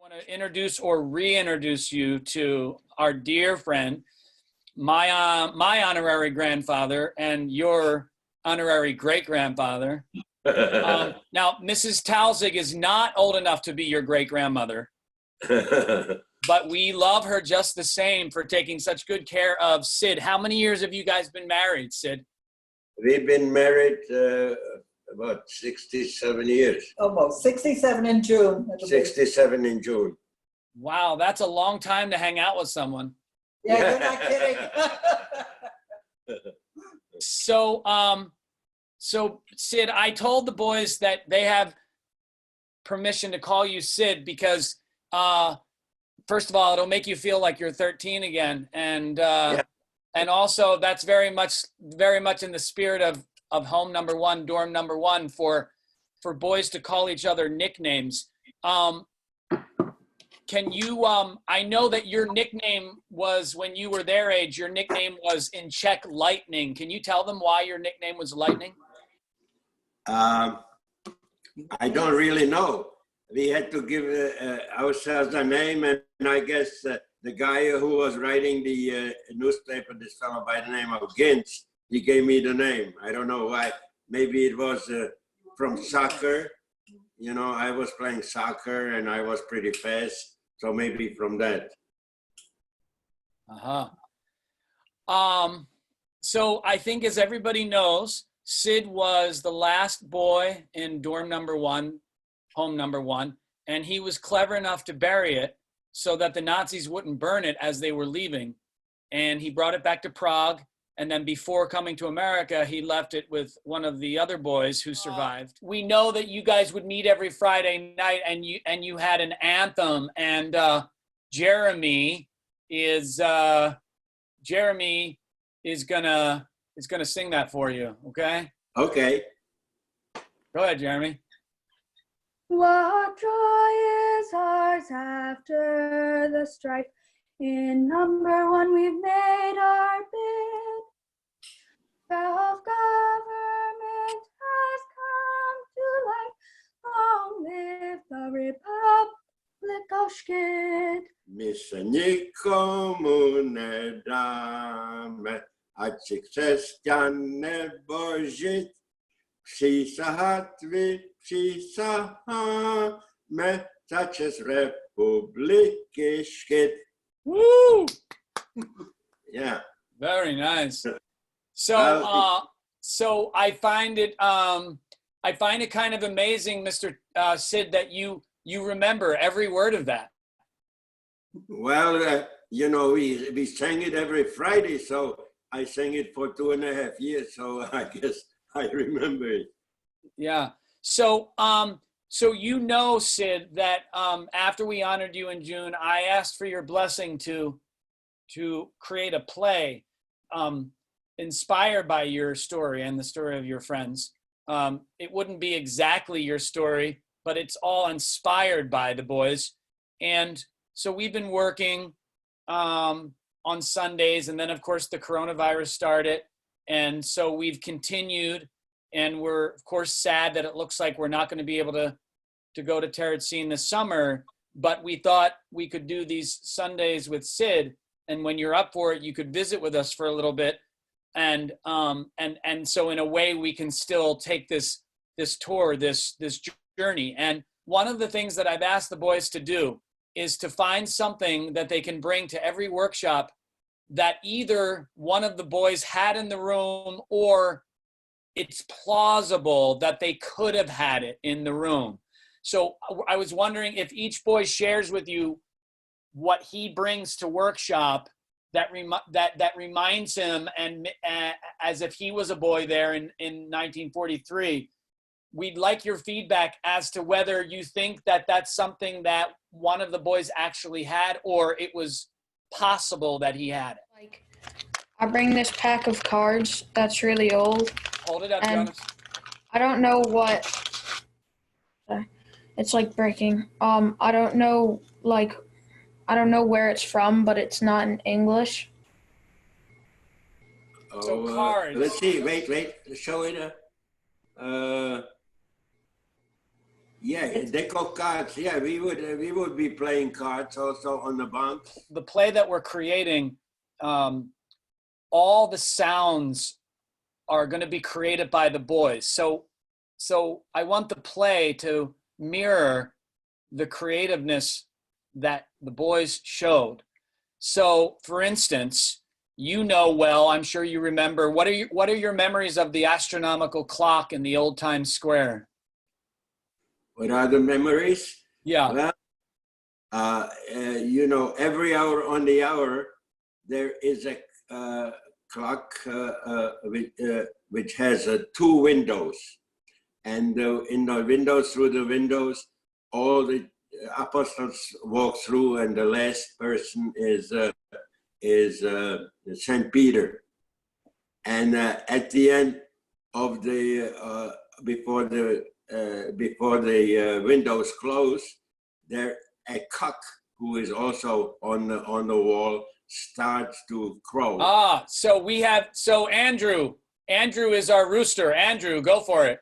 want to introduce or reintroduce you to our dear friend, my honorary grandfather and your honorary great-grandfather. Now, Mrs. Taussig is not old enough to be your great-grandmother, but we love her just the same for taking such good care of Sid. How many years have you guys been married, Sid? We've been married about 67 years. Almost 67 in June. 67 in June. Wow, that's a long time to hang out with someone. Yeah, you're not kidding. So, so Sid, I told the boys that they have permission to call you Sid because, first of all, it'll make you feel like you're 13 again, and and also that's very much in the spirit of home number one, dorm number one, for boys to call each other nicknames. Can you, I know that your nickname was, when you were their age, your nickname was in Czech Lightning. Can you tell them why your nickname was Lightning? I don't really know. We had to give ourselves a name, and I guess the guy who was writing the newspaper, this fellow by the name of Gintz, he gave me the name. I don't know why. Maybe it was from soccer. You know, I was playing soccer and I was pretty fast. So maybe from that. So I think, as everybody knows, Sid was the last boy in dorm number one, home number one, and he was clever enough to bury it so that the Nazis wouldn't burn it as they were leaving. And he brought it back to Prague. And then before coming to America, he left it with one of the other boys who survived. We know that you guys would meet every Friday night, and you had an anthem. And Jeremy is gonna sing that for you. Okay. Okay. Go ahead, Jeremy. What joy is ours after the strife? In number one, we've made our bid. Self-government has come to life. Long live the Republic of SHKID. My se nikomu nedáme, ať si křesťan nebo žid. Přísahat přísaháme za čest Republiky SHKID. Woo! Yeah. Very nice. So, so I find it kind of amazing, Mr. Sid, that you remember every word of that. Well, you know, we sang it every Friday, so I sang it for 2.5 years, so I guess I remember it. Yeah. So, so you know, Sid, that after we honored you in June, I asked for your blessing to create a play inspired by your story and the story of your friends. It wouldn't be exactly your story, but it's all inspired by the boys. And so we've been working on Sundays, and then of course the coronavirus started. And so we've continued, and we're of course sad that it looks like we're not going to be able to go to Terezin this summer, but we thought we could do these Sundays with Sid. And when you're up for it, you could visit with us for a little bit. And so in a way we can still take this tour, this journey. And one of the things that I've asked the boys to do is to find something that they can bring to every workshop that either one of the boys had in the room, or it's plausible that they could have had it in the room. So I was wondering if each boy shares with you what he brings to workshop that reminds him, and as if he was a boy there in 1943. We'd like your feedback as to whether you think that that's something that one of the boys actually had, or it was possible that he had it. Like, I bring this pack of cards that's really old. Hold it up, Jonas. I don't know what. It's like breaking. I don't know where it's from, but it's not in English. So cards. Let's see. Wait. Show it. Yeah, deck of cards. Yeah, we would be playing cards also on the bunks. The play that we're creating, all the sounds are going to be created by the boys. So I want the play to mirror the creativeness that the boys showed. So, for instance, you know well, I'm sure you remember, what are your memories of the astronomical clock in the old Times Square? What are the memories? Yeah. Well, you know, every hour on the hour, there is a clock which has two windows. And in the windows, through the windows, all the apostles walk through, and the last person is Saint Peter. And at the end of the before the windows close, there a cock who is also on the wall starts to crow. Ah, so Andrew is our rooster. Andrew, go for it.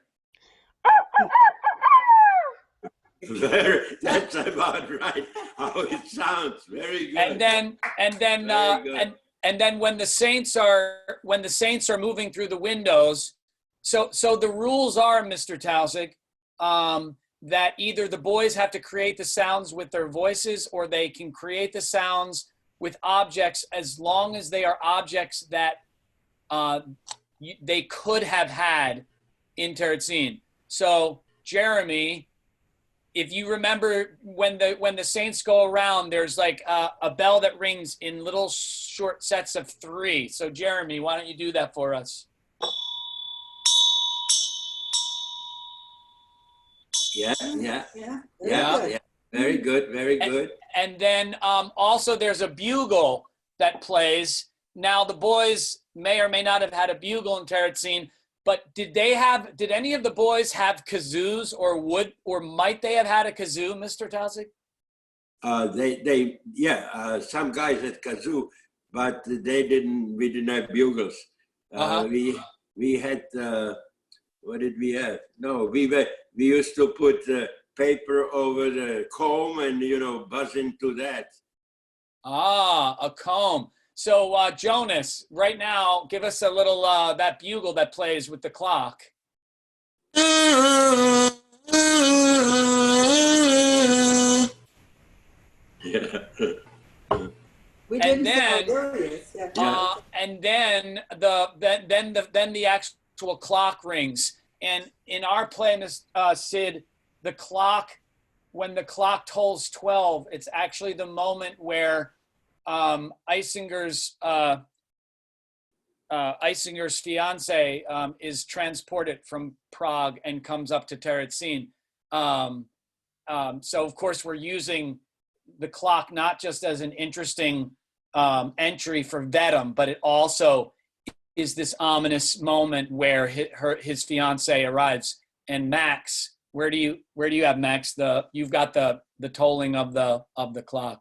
That's about right. How it sounds. Very good. And then when the saints are moving through the windows, so the rules are, Mr. Taussig, that either the boys have to create the sounds with their voices, or they can create the sounds with objects, as long as they are objects that they could have had in Terezin. So Jeremy, if you remember, when the saints go around, there's like a bell that rings in little short sets of 3. So Jeremy, why don't you do that for us? Yeah. Yeah. Very good, very good. And then also there's a bugle that plays. Now the boys may or may not have had a bugle in Terezin, but did any of the boys have kazoos, or might they have had a kazoo, Mr. Taussig? Some guys had kazoo, but we didn't have bugles. We had, what did we have? No, we used to put paper over the comb and, buzz into that. Ah, a comb. So Jonas, right now, give us a little, that bugle that plays with the clock. We didn't say words. Yeah. And then the actual clock rings. And in our play, Sid, the clock, when the clock tolls 12, it's actually the moment where Eisinger's fiance is transported from Prague and comes up to Terezin. So of course we're using the clock not just as an interesting entry for Vedem, but it also is this ominous moment where his fiance arrives. And Max, where do you have Max? You've got the tolling of the clock.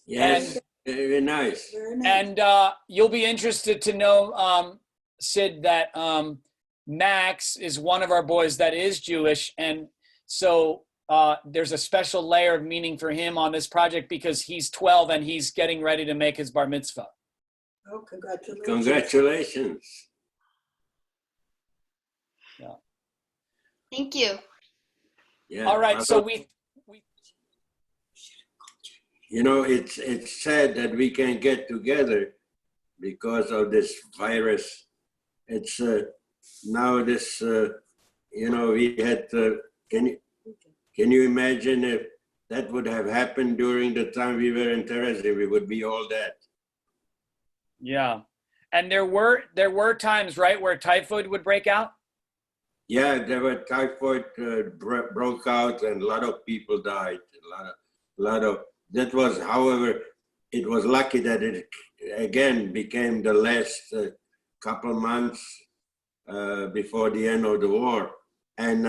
Yes, very nice. Very nice. And you'll be interested to know, Sid, that Max is one of our boys that is Jewish. And so there's a special layer of meaning for him on this project because he's 12 and he's getting ready to make his Bar Mitzvah. Oh, congratulations. Congratulations. Yeah. Thank you. Yeah. All right. So we it's sad that we can't get together because of this virus. It's now this, we had, can you imagine if that would have happened during the time we were in Terezin, we would be all dead. Yeah. And there were times, right, where typhoid would break out? Yeah, there were typhoid broke out and a lot of people died. A lot of that was, however, it was lucky that it again became the last couple months before the end of the war. And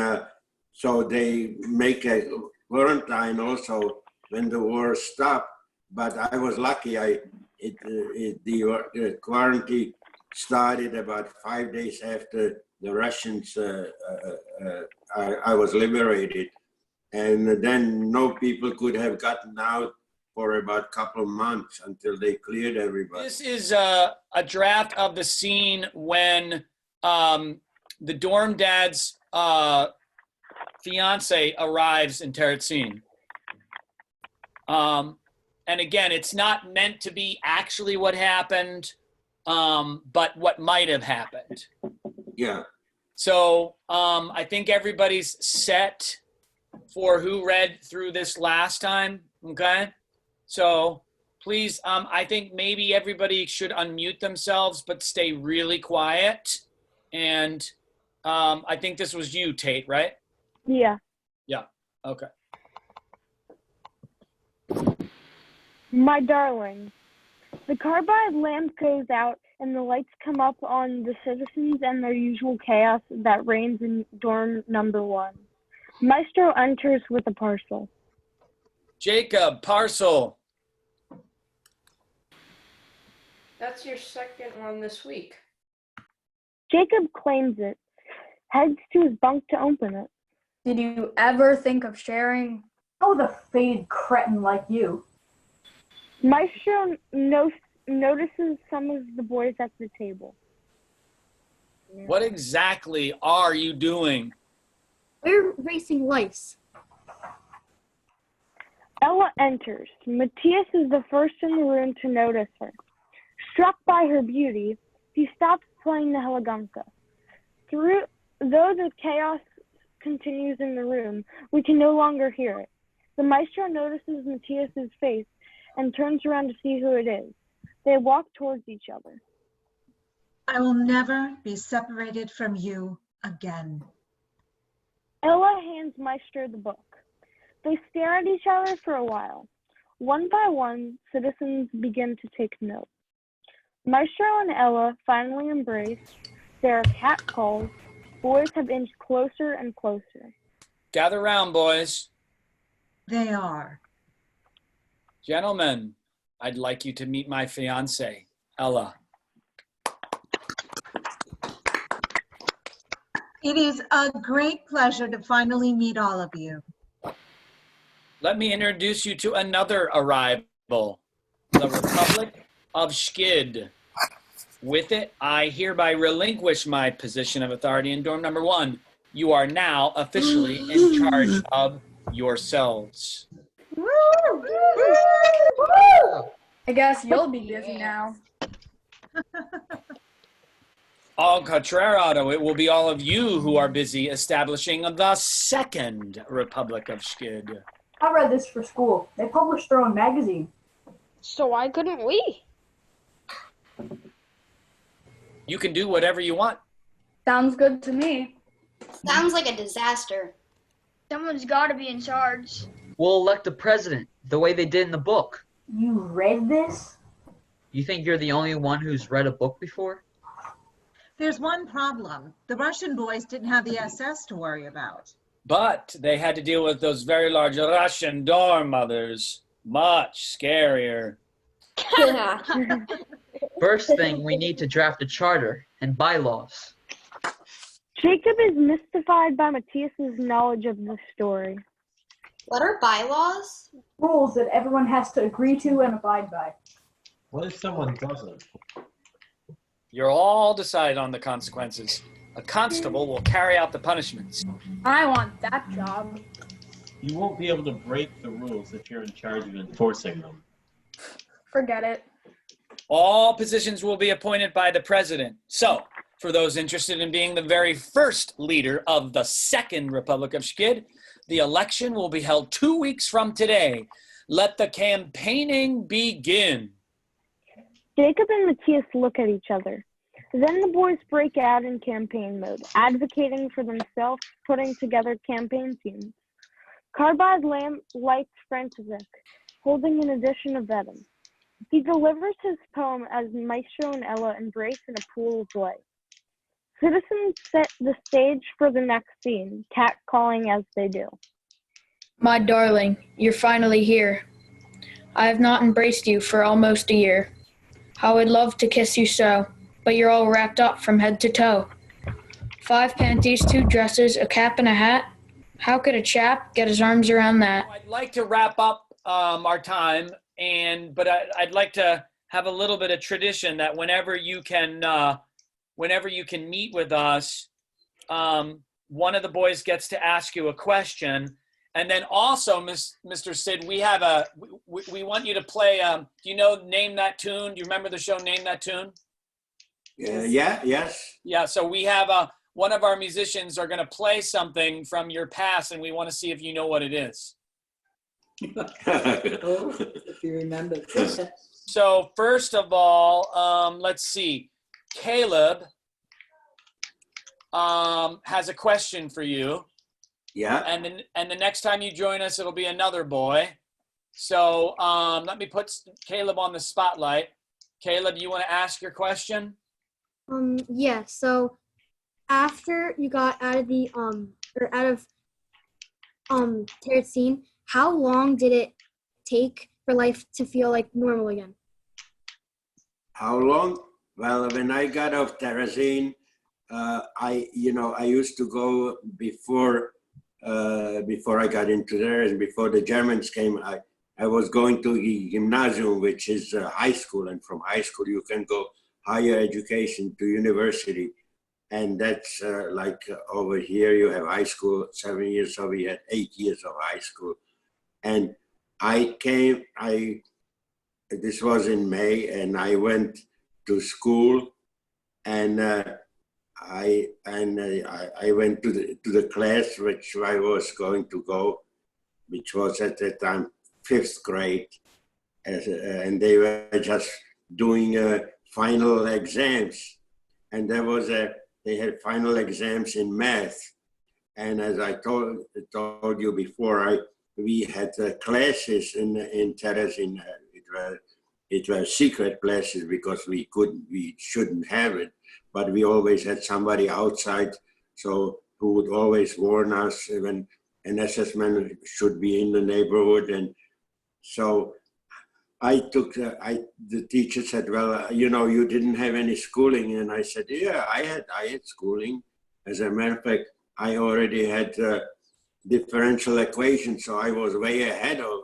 so they make a quarantine also when the war stopped. But I was lucky. The quarantine started about 5 days after the Russians. I was liberated, and then no people could have gotten out for about a couple of months until they cleared everybody. This is a draft of the scene when the dorm dad's fiance arrives in Terezin. And again, it's not meant to be actually what happened, but what might have happened. Yeah. So I think everybody's set for who read through this last time, okay? So please, I think maybe everybody should unmute themselves, but stay really quiet. And I think this was you, Tate, right? Yeah. Yeah, okay. My darling, the carbide lamp goes out and the lights come up on the citizens and their usual chaos that reigns in dorm number 1. Maestro enters with a parcel. Jacob, parcel. That's your second one this week. Jacob claims it, heads to his bunk to open it. Did you ever think of sharing? Oh, the faded cretin like you. Maestro notices some of the boys at the table. What exactly are you doing? We're racing lice. Ella enters. Matthias is the first in the room to notice her. Struck by her beauty, he stops playing the Heligunka. Though the chaos continues in the room, we can no longer hear it. The maestro notices Matthias's face and turns around to see who it is. They walk towards each other. I will never be separated from you again. Ella hands Maestro the book. They stare at each other for a while. One by one, citizens begin to take note. Maestro and Ella finally embrace. There are cat calls. Boys have inched closer and closer. Gather round, boys. They are. Gentlemen, I'd like you to meet my fiance, Ella. It is a great pleasure to finally meet all of you. Let me introduce you to another arrival, the Republic of SHKID. With it, I hereby relinquish my position of authority in dorm number 1. You are now officially in charge of yourselves. I guess you'll be busy now. Al contrario, it will be all of you who are busy establishing the Second Republic of SHKID. I read this for school. They published their own magazine. So why couldn't we? You can do whatever you want. Sounds good to me. Sounds like a disaster. Someone's got to be in charge. We'll elect a president, the way they did in the book. You read this? You think you're the only one who's read a book before? There's one problem. The Russian boys didn't have the SS to worry about. But they had to deal with those very large Russian dorm mothers. Much scarier. First thing, we need to draft a charter and bylaws. Jacob is mystified by Matthias's knowledge of the story. What are bylaws? Rules that everyone has to agree to and abide by. What if someone doesn't? You're all decided on the consequences. A constable will carry out the punishments. I want that job. You won't be able to break the rules if you're in charge of enforcing them. Forget it. All positions will be appointed by the president. So, for those interested in being the very first leader of the Second Republic of SHKID, the election will be held 2 weeks from today. Let the campaigning begin. Jacob and Matthias look at each other. Then the boys break out in campaign mode, advocating for themselves, putting together campaign teams. Carbide Lamp lights František, holding an edition of Vedem. He delivers his poem as Maestro and Ella embrace in a pool of light. Citizens set the stage for the next scene, catcalling as they do. My darling, you're finally here. I have not embraced you for almost a year. How I'd love to kiss you so, but you're all wrapped up from head to toe. 5 panties, 2 dresses, a cap and a hat. How could a chap get his arms around that? I'd like to wrap up our time, but I'd like to have a little bit of tradition that whenever you can meet with us, one of the boys gets to ask you a question. And then also, Mr. Sid, we want you to play, do you know Name That Tune? Do you remember the show Name That Tune? Yes. Yeah, so we have one of our musicians are going to play something from your past, and we want to see if you know what it is. Oh, if you remember. So first of all, let's see. Caleb has a question for you. Yeah. And the next time you join us, it'll be another boy. So let me put Caleb on the spotlight. Caleb, you want to ask your question? Yeah. So after you got out of the Terezin, how long did it take for life to feel like normal again? How long? Well, when I got off Terezin, I used to go before I got into there, and before the Germans came, I was going to the gymnasium, which is high school, and from high school you can go higher education to university, and that's over here you have high school 7 years, so we had 8 years of high school, and this was in May, and I went to school, and I went to the class which I was going to go, which was at that time 5th grade, and they were just doing final exams, and they had final exams in math, and as I told you before, we had classes in Terezin. It were secret classes because we shouldn't have it. But we always had somebody outside, so who would always warn us when an SS man should be in the neighborhood. And so the teacher said, well, you didn't have any schooling. And I said, yeah, I had schooling. As a matter of fact, I already had differential equations, so I was way ahead of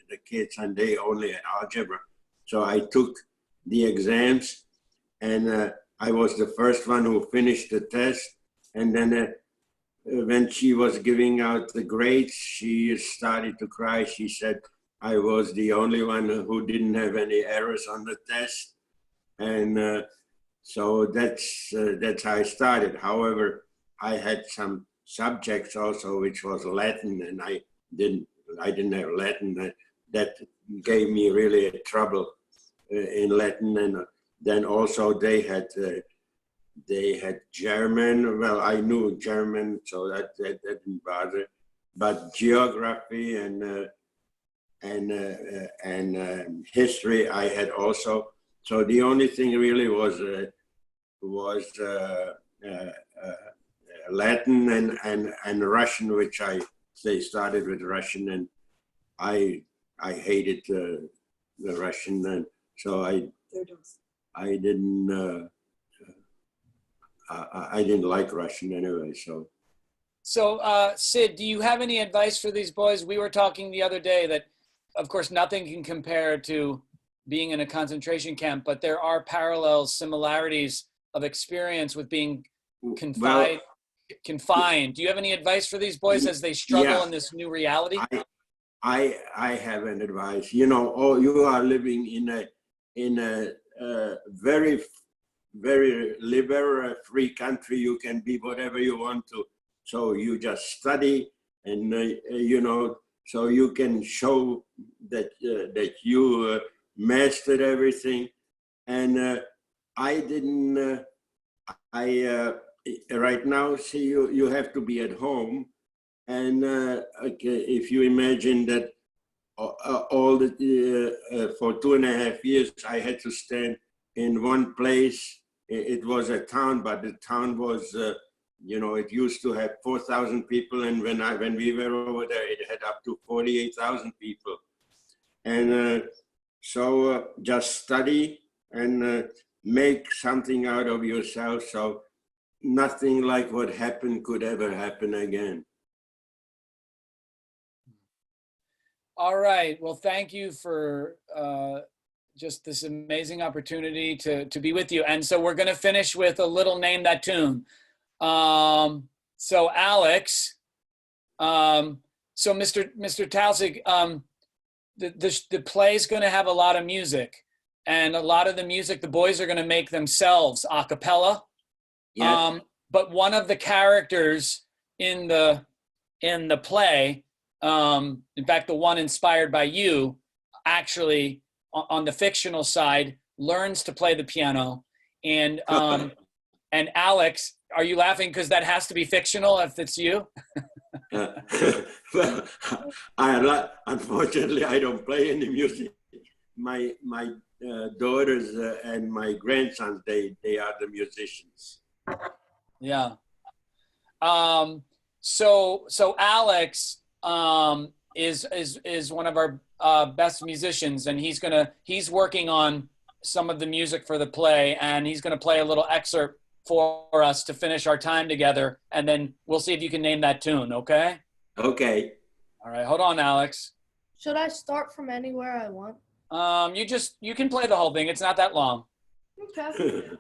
the kids, and they only had algebra. So I took the exams, and I was the first one who finished the test. And then when she was giving out the grades, she started to cry. She said, I was the only one who didn't have any errors on the test. And so that's how I started. However, I had some subjects also, which was Latin, and I didn't have Latin. That gave me really trouble in Latin. And then also they had German. Well, I knew German, so that didn't bother. But geography and history I had also. So the only thing really was Latin and Russian, which they started with Russian, and I hated the Russian, and so I didn't like Russian anyway. So Sid, do you have any advice for these boys? We were talking the other day that, of course, nothing can compare to being in a concentration camp, but there are parallel similarities of experience with being confined. Do you have any advice for these boys as they struggle in this new reality? I have an advice. You are living in a very, very liberal, free country. You can be whatever you want to. So you just study, and so you can show that you mastered everything. And I didn't. Right now, see, you have to be at home, and if you imagine that for 2.5 years I had to stand in one place. It was a town, but the town was you know, it used to have 4,000 people, and when we were over there, it had up to 48,000 people. And so just study and make something out of yourself, so nothing like what happened could ever happen again. All right. Well, thank you for just this amazing opportunity to be with you. And so we're going to finish with a little Name That Tune. So Alex, so Mr. Taussig, the play is going to have a lot of music, and a lot of the music the boys are going to make themselves a cappella. Yes. But one of the characters in the play, in fact, the one inspired by you, actually on the fictional side, learns to play the piano. And and Alex, are you laughing because that has to be fictional if it's you? Well, unfortunately, I don't play any music. My daughters and my grandsons, they are the musicians. Yeah. So Alex is one of our best musicians, and he's working on some of the music for the play, and he's gonna play a little excerpt for us to finish our time together, and then we'll see if you can name that tune, okay? Okay. All right, hold on, Alex. Should I start from anywhere I want? You can play the whole thing. It's not that long. Okay.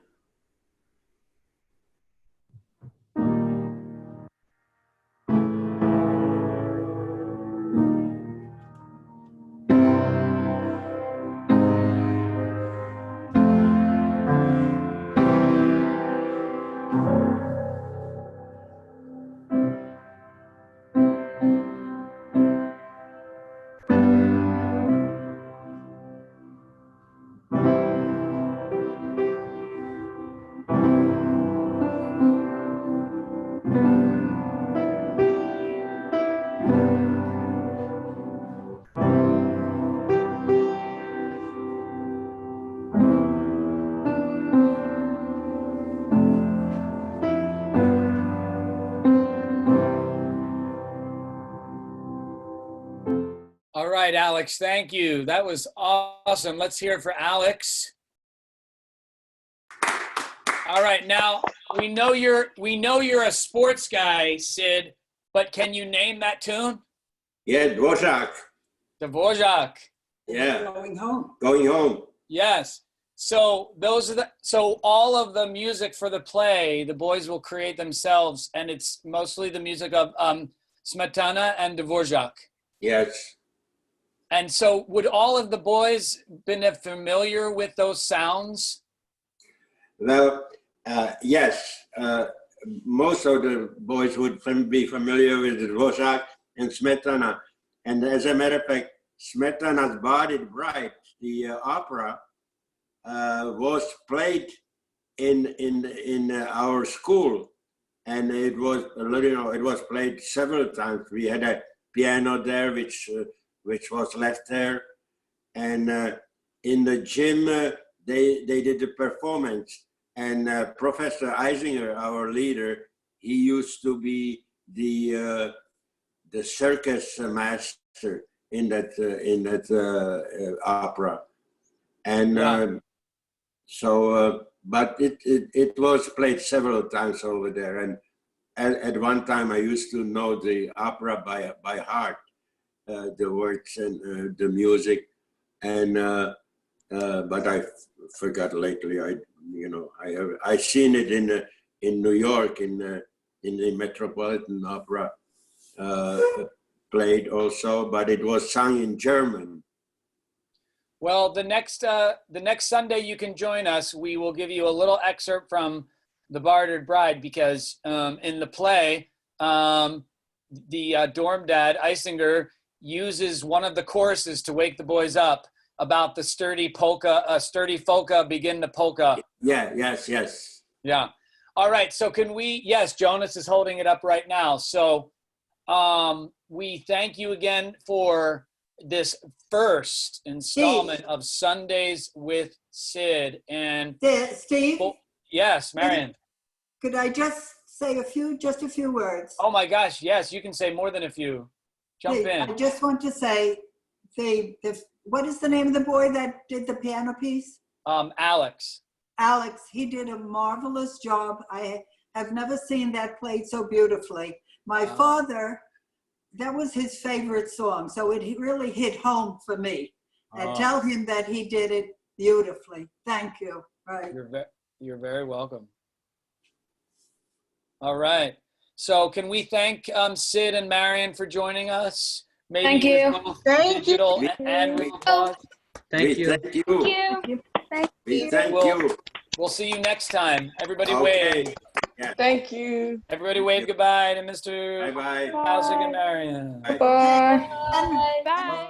All right, Alex, thank you. That was awesome. Let's hear it for Alex. All right, now we know you're a sports guy, Sid, but can you name that tune? Yeah, Dvorak. Dvorak. Yeah. Going home. Going home. Yes. So all of the music for the play, the boys will create themselves, and it's mostly the music of Smetana and Dvorak. Yes. And so would all of the boys been familiar with those sounds? Well, yes. Most of the boys would be familiar with Dvorak and Smetana. And as a matter of fact, Smetana's Bartered Bride, the opera, was played in our school. And it was, it was played several times. We had a piano there, which was left there, and in the gym they did the performance, and Professor Eisinger, our leader, he used to be the circus master in that opera, and but it was played several times over there, and at one time I used to know the opera by heart. The words and the music, and but I forgot lately. I seen it in New York in the Metropolitan Opera played also, but it was sung in German. Well, the next Sunday you can join us. We will give you a little excerpt from the Bartered Bride, because in the play, the dorm dad Eisinger uses one of the choruses to wake the boys up about the sturdy polka, begin the polka. Yeah, yes. Yeah. All right, so can we, yes, Jonas is holding it up right now. So we thank you again for this first installment of Sundays with Sid. And Steve? yes, Marion. Could I just say just a few words? Oh my gosh, yes, you can say more than a few. Jump in. I just want to say, what is the name of the boy that did the piano piece? Alex. Alex, he did a marvelous job. I have never seen that played so beautifully. My father, that was his favorite song, so it really hit home for me. And tell him that he did it beautifully. Thank you. Right. You're very welcome. All right. So can we thank Sid and Marion for joining us? Maybe Thank you. with both digital and with applause. Thank you. Thank you. Thank you. We'll see you next time. Everybody Okay. wave. Yeah. Thank you. Everybody wave goodbye to Mr. Bye-bye. Taussig and Marion. Bye. And Bye.